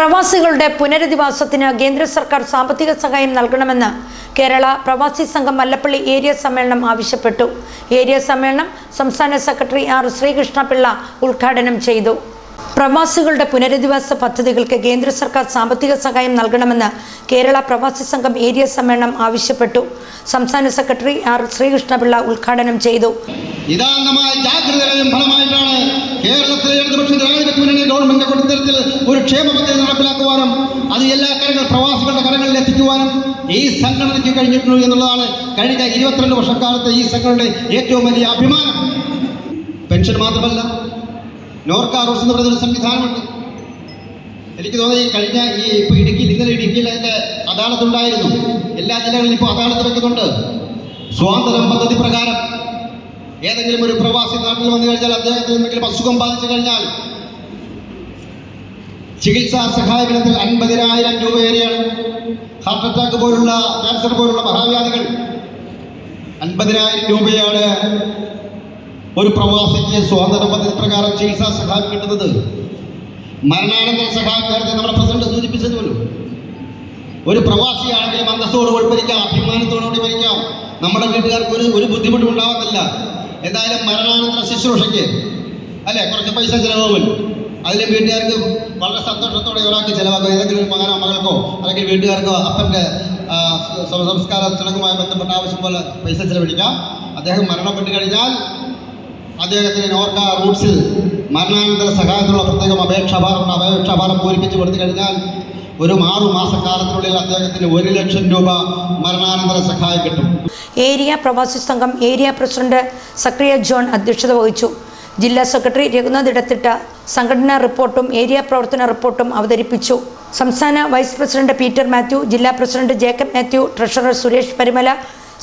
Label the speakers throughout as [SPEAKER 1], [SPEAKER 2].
[SPEAKER 1] പ്രവാസികളുടെ പുനരധിവാസത്തിന് കേന്ദ്ര സർക്കാർ സാമ്പത്തിക സഹായം നൽകണമെന്ന് കേരള പ്രവാസി സംഘം മല്ലപ്പള്ളി ഏരിയ സമ്മേളനം ആവശ്യപ്പെട്ടു. ഏരിയ സമ്മേളനം സംസ്ഥാന സെക്രട്ടറി ആർ ശ്രീകൃഷ്ണപിള്ള ഉദ്ഘാടനം ചെയ്തു. പ്രവാസികളുടെ പുനരധിവാസ പദ്ധതികൾക്ക് കേന്ദ്ര സർക്കാർ സാമ്പത്തിക സഹായം നൽകണമെന്ന് കേരള പ്രവാസി സംഘം ഏരിയ സമ്മേളനം ആവശ്യപ്പെട്ടു. സംസ്ഥാന സെക്രട്ടറി ആർ ശ്രീകൃഷ്ണപിള്ള ഉദ്ഘാടനം ചെയ്തു.
[SPEAKER 2] നിതാന്തമായ ജാഗ്രതയും ഫലമായിട്ടാണ് കേരളത്തിലെ ഇടതുപക്ഷ ജനാധിപത്യ മുന്നണി ഗവൺമെന്റ് കൊടുത്തരത്തിൽ ഒരു ക്ഷേമ പദ്ധതി നടപ്പിലാക്കുവാനും അത് എല്ലാ കരങ്ങൾ പ്രവാസികളുടെ കരങ്ങളിൽ എത്തിക്കുവാനും ഈ സംഘടനയ്ക്ക് കഴിഞ്ഞിട്ടുണ്ട് എന്നുള്ളതാണ് കഴിഞ്ഞ 22 വർഷക്കാലത്തെ ഈ സംഘടനയുടെ ഏറ്റവും വലിയ അഭിമാനം. പെൻഷൻ മാത്രമല്ല, നോർക്ക റൂട്ട്സ് എന്ന് പറയുന്ന ഒരു സംവിധാനമുണ്ട്. എനിക്ക് തോന്നി കഴിഞ്ഞ ഇപ്പോൾ ഇന്നലെ ഇടുക്കിയിൽ അതിൻ്റെ അദാലത്തുണ്ടായിരുന്നു. എല്ലാ ജില്ലകളിലും ഇപ്പോൾ അദാലത്ത് വെക്കുന്നുണ്ട്. സ്വാതന്ത്ര്യം പദ്ധതി പ്രകാരം ഏതെങ്കിലും ഒരു പ്രവാസി നാട്ടിൽ വന്നു കഴിഞ്ഞാൽ അദ്ദേഹത്തിന് എന്തെങ്കിലും അസുഖം ബാധിച്ചു കഴിഞ്ഞാൽ ചികിത്സാ സഹായത്തിൽ 50,000 രൂപ വരെയാണ്. ഹാർട്ട് അറ്റാക്ക് പോലുള്ള ക്യാൻസർ പോലുള്ള മഹാവ്യാധികൾ 50,000 രൂപയാണ് ഒരു പ്രവാസിക്ക് സ്വാതന്ത്ര്യ പദ്ധതി പ്രകാരം ചികിത്സാ സഹായം കിട്ടുന്നത്. മരണാനന്തര സഹായം നേരത്തെ നമ്മുടെ പ്രസിഡന്റ് സൂചിപ്പിച്ചതുപോലും ഒരു പ്രവാസിയാണെങ്കിൽ അന്തസ്സോടുകൂടി മരിക്കാം, അഭിമാനത്തോടുകൂടി മരിക്കാം. നമ്മുടെ വീട്ടുകാർക്ക് ഒരു ബുദ്ധിമുട്ടും ഉണ്ടാകുന്നില്ല. എന്തായാലും മരണാനന്തര ശുശ്രൂഷയ്ക്ക് അല്ലെ കുറച്ച് പൈസ ചിലവാകും. അതിലെ വീട്ടുകാർക്ക് വളരെ സന്തോഷത്തോടെ ഒരാൾക്ക് ചിലവാക്കും. ഏതെങ്കിലും ഒരു മകനോ മകൾക്കോ അല്ലെങ്കിൽ വീട്ടുകാർക്കോ അപ്പൻ്റെ സംസ്കാര ചടങ്ങുമായി ബന്ധപ്പെട്ട ആവശ്യം പോലെ പൈസ ചിലവഴിക്കാം. അദ്ദേഹം മരണപ്പെട്ട് കഴിഞ്ഞാൽ അദ്ദേഹത്തിന് നോർക്ക റൂട്ട്സിൽ മരണാനന്തര സഹായത്തിനുള്ള പ്രത്യേകം അപേക്ഷാഭാരം പൂരിപ്പിച്ച് കൊടുത്തു കഴിഞ്ഞാൽ ഒരു 6 മാസക്കാലത്തിനുള്ളിൽ അദ്ദേഹത്തിന് 1 ലക്ഷം രൂപ മരണാനന്തര സഹായം കിട്ടും.
[SPEAKER 1] ഏരിയ പ്രവാസി സംഘം ഏരിയ പ്രസിഡന്റ് സക്രിയ ജോൺ അധ്യക്ഷത വഹിച്ചു. ജില്ലാ സെക്രട്ടറി രഘുനാഥ് ഇടത്തിട്ട സംഘടനാ റിപ്പോർട്ടും ഏരിയ പ്രവർത്തന റിപ്പോർട്ടും അവതരിപ്പിച്ചു. സംസ്ഥാന വൈസ് പ്രസിഡന്റ് പീറ്റർ മാത്യു, ജില്ലാ president Jacob Mathew, treasurer Suresh Parimala,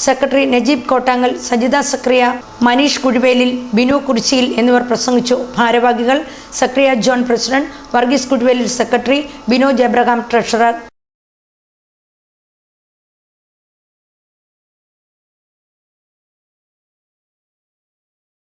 [SPEAKER 1] secretary Najeeb Kottangal, Sajitha Zakariya, Manish Kuzhuvelil, Binu Kurishiyil എന്നിവർ പ്രസംഗിച്ചു. ഭാരവാഹികൾ Zakariya John president, Varghese Kuzhuvelil secretary, Binoj Abraham treasurer.